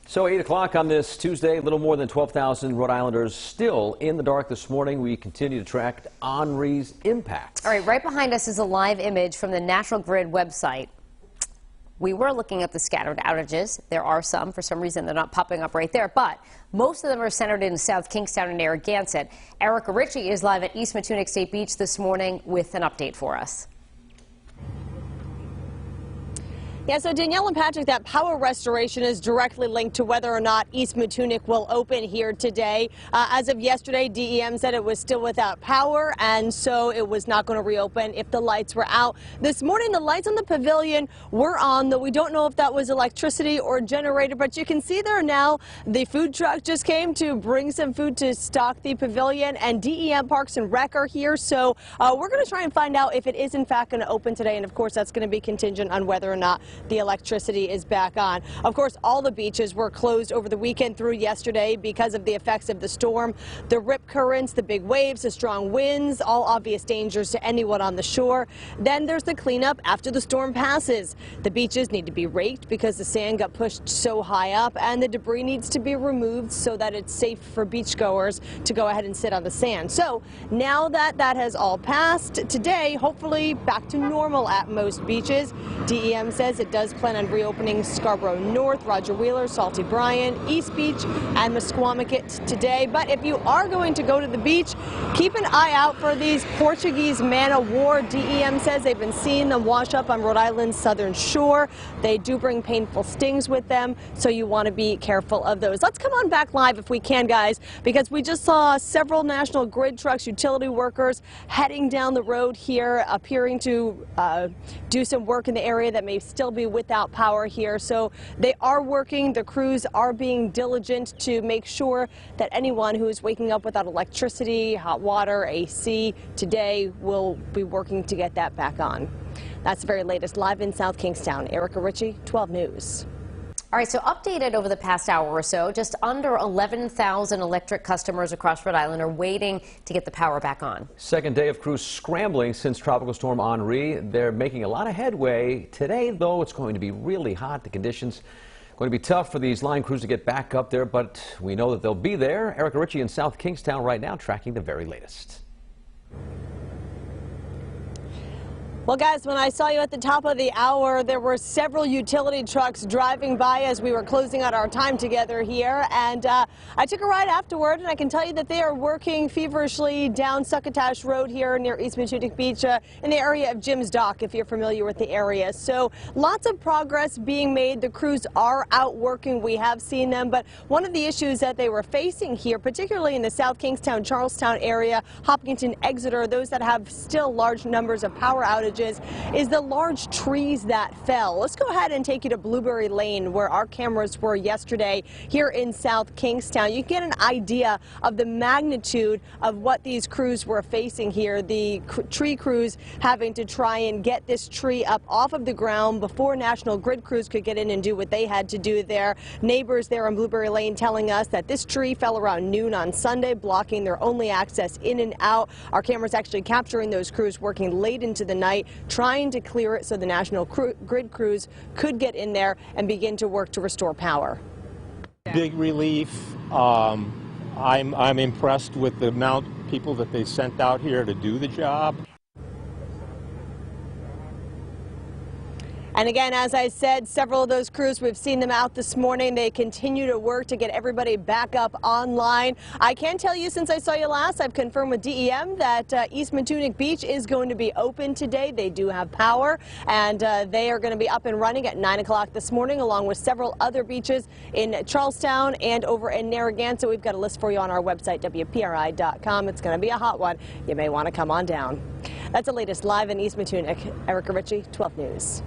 So 8 o'clock on this Tuesday, a little more than 12,000 Rhode Islanders still in the dark this morning. We continue to track HENRI'S impact. All right, right behind us is a live image from the National Grid website. We were looking at the scattered outages. There are some. For some reason, they're not popping up right there, but most of them are centered in South KINGSTOWN and Narragansett. RICCI is live at East Matunic State Beach this morning with an update for us. Yeah, so Danielle and Patrick, that power restoration is directly linked to whether or not East Matunic will open here today. As of yesterday, DEM said it was still without power, and so it was not going to reopen if the lights were out. This morning, the lights on the pavilion were on, though we don't know if that was electricity or generator, but you can see there now the food truck just came to bring some food to stock the pavilion, and DEM Parks and Rec are here, so we're going to try and find out if it is in fact going to open today, and of course that's going to be contingent on whether or not the electricity is back on. Of course, all the beaches were closed over the weekend through yesterday because of the effects of the storm. The rip currents, the big waves, the strong winds, all obvious dangers to anyone on the shore. Then there's the cleanup after the storm passes. The beaches need to be raked because the sand got pushed so high up, and the debris needs to be removed so that it's safe for beachgoers to go ahead and sit on the sand. So now that that has all passed, today, hopefully back to normal at most beaches. DEM says it does plan on reopening Scarborough North, Roger Wheeler, Salty Bryan, East Beach, and Musquamaket today. But if you are going to go to the beach, keep an eye out for these Portuguese man-o'-war. DEM says they've been seeing them wash up on Rhode Island's southern shore. They do bring painful stings with them, so you want to be careful of those. Let's come on back live if we can, guys, because we just saw several National Grid trucks, utility workers heading down the road here, appearing to do some work in the area that may still be without power here. So they are working. The crews are being diligent to make sure that anyone who is waking up without electricity, hot water, AC today will be working to get that back on. That's the very latest live in South KINGSTOWN. RICCI, 12 News. All right, so updated over the past hour or so, just under 11,000 electric customers across Rhode Island are waiting to get the power back on. Second day of crews scrambling since Tropical Storm Henri. They're making a lot of headway. Today, though, it's going to be really hot. The conditions going to be tough for these line crews to get back up there, but we know that they'll be there. RICCI in South KINGSTOWN right now tracking the very latest. Well, guys, when I saw you at the top of the hour, there were several utility trucks driving by as we were closing out our time together here. And I took a ride afterward, and I can tell you that they are working feverishly down Succotash Road here near East Matunic Beach in the area of Jim's Dock, if you're familiar with the area. So lots of progress being made. The crews are out working. We have seen them. But one of the issues that they were facing here, particularly in the South KINGSTOWN, Charlestown area, Hopkinton, Exeter, those that have still large numbers of power outages, is the large trees that fell. Let's go ahead and take you to Blueberry Lane, where our cameras were yesterday here in South KINGSTOWN. You can get an idea of the magnitude of what these crews were facing here. The tree crews having to try and get this tree up off of the ground before National Grid crews could get in and do what they had to do there. Neighbors there on Blueberry Lane telling us that this tree fell around noon on Sunday, blocking their only access in and out. Our cameras actually capturing those crews working late into the night, trying to clear it so the National Grid crews could get in there and begin to work to restore power. Big relief. I'm impressed with the amount of people that they sent out here to do the job. And again, as I said, several of those crews, we've seen them out this morning. They continue to work to get everybody back up online. I can tell you, since I saw you last, I've confirmed with DEM that East Matunic Beach is going to be open today. They do have power, and they are going to be up and running at 9 o'clock this morning, along with several other beaches in Charlestown and over in Narragansett. We've got a list for you on our website, WPRI.com. It's going to be a hot one. You may want to come on down. That's the latest live in East Matunic. RICCI, 12 News.